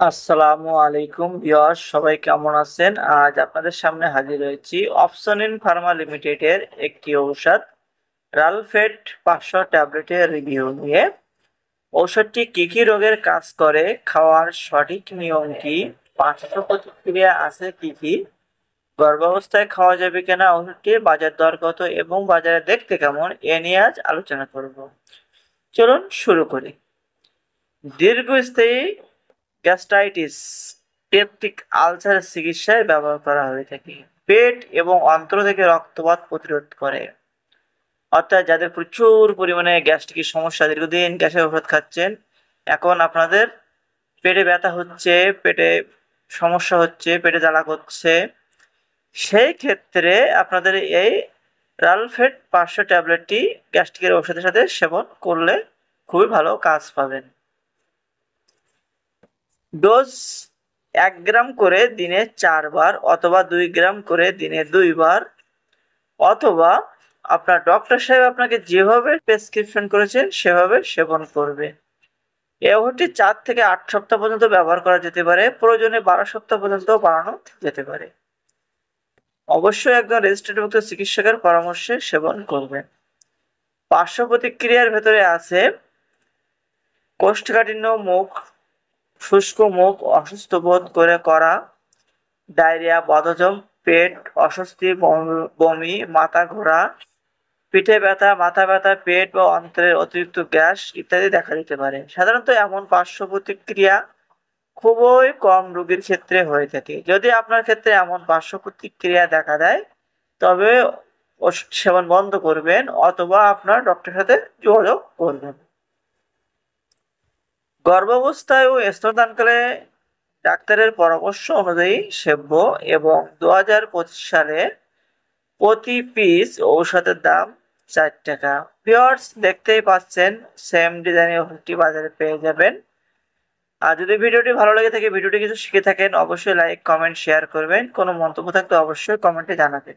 আসসালামু আলাইকুম ভিউয়ার্স, সবাই কেমন আছেন? আজ আপনাদের সামনে হাজির হয়েছি অপশন ইন ফার্মা লিমিটেডের একটি ঔষধ রালফেড 500 ট্যাবলেটের রিভিউ নিয়ে। ঔষধটি কি কি রোগের কাজ করে, খাওয়ার সঠিক নিয়ম কি, পার্শ্ব প্রতিক্রিয়া আছে কি কি, গর্ভাবস্থায় খাওয়া যাবে কিনা ওষুধটি, বাজার দর কত এবং বাজারে দেখতে কেমন, এ নিয়ে আজ আলোচনা করব। চলুন শুরু করি। দীর্ঘস্থায়ী গ্যাস্ট্রাইটিস, পেপটিক আলসারের চিকিৎসায় ব্যবহার করা হয়ে থাকে। পেট এবং অন্ত্র থেকে রক্তপাত প্রতিরোধ করে, অর্থাৎ যাদের প্রচুর পরিমাণে গ্যাস্ট্রিকের সমস্যা, দীর্ঘদিন গ্যাসের ওষুধ খাচ্ছেন, এখন আপনাদের পেটে ব্যথা হচ্ছে, পেটে সমস্যা হচ্ছে, পেটে জ্বালা করছে, সেই ক্ষেত্রে আপনাদের এই রালফেড 500 ট্যাবলেটটি গ্যাস্ট্রিকের ওষুধের সাথে সেবন করলে খুবই ভালো কাজ পাবেন। ডোজ 1 গ্রাম করে দিনে 4 বার অথবা 2 গ্রাম করে দিনে 2 বার, অথবা আপনার ডক্টর সাহেব আপনাকে যেভাবে প্রেসক্রিপশন করেছেন সেভাবে সেবন করবে। এই ওষুধটি 4 থেকে 8 সপ্তাহ পর্যন্ত ব্যবহার করা যেতে পারে, প্রয়োজনে 12 সপ্তাহ পর্যন্ত বাড়ানো যেতে পারে। অবশ্যই একজন রেজিস্ট্রেডভুক্ত চিকিৎসকের পরামর্শে সেবন করবেন। পার্শ্ব প্রতিক্রিয়ার ভেতরে আছে কোষ্ঠকাঠিন্য, মুখ শুষ্ক, মুখ অসুস্থ বোধ করা, ডায়রিয়া, বদহজম, পেট অস্বস্তি, বমি, মাথা ঘোরা, পিঠে ব্যথা, মাথা ব্যথা, পেট বা অন্ত্রের অতিরিক্ত গ্যাস ইত্যাদি দেখা দিতে পারে। সাধারণত এমন পার্শ্ব প্রতিক্রিয়া খুবই কম রোগীর ক্ষেত্রে হয়ে থাকে। যদি আপনার ক্ষেত্রে এমন পার্শ্ব প্রতিক্রিয়া দেখা দেয়, তবে ওষুধ সেবন বন্ধ করবেন অথবা আপনার ডক্টরের সাথে যোগাযোগ করবেন। গর্ভাবস্থায় ও স্তনদানকালে ডাক্তারের পরামর্শ অনুযায়ী সেব্য, এবং 2025 সালে প্রতি পিস ঔষধের দাম 4 টাকা। ভিউয়ার্স, দেখতেই পাচ্ছেন সেম ডিজাইনের ওষুধটি বাজারে পেয়ে যাবেন। আর যদি ভিডিওটি ভালো লেগে থাকে, ভিডিওটি কিছু শিখে থাকেন, অবশ্যই লাইক, কমেন্ট, শেয়ার করবেন। কোনো মন্তব্য থাকলে অবশ্যই কমেন্টে জানাবেন।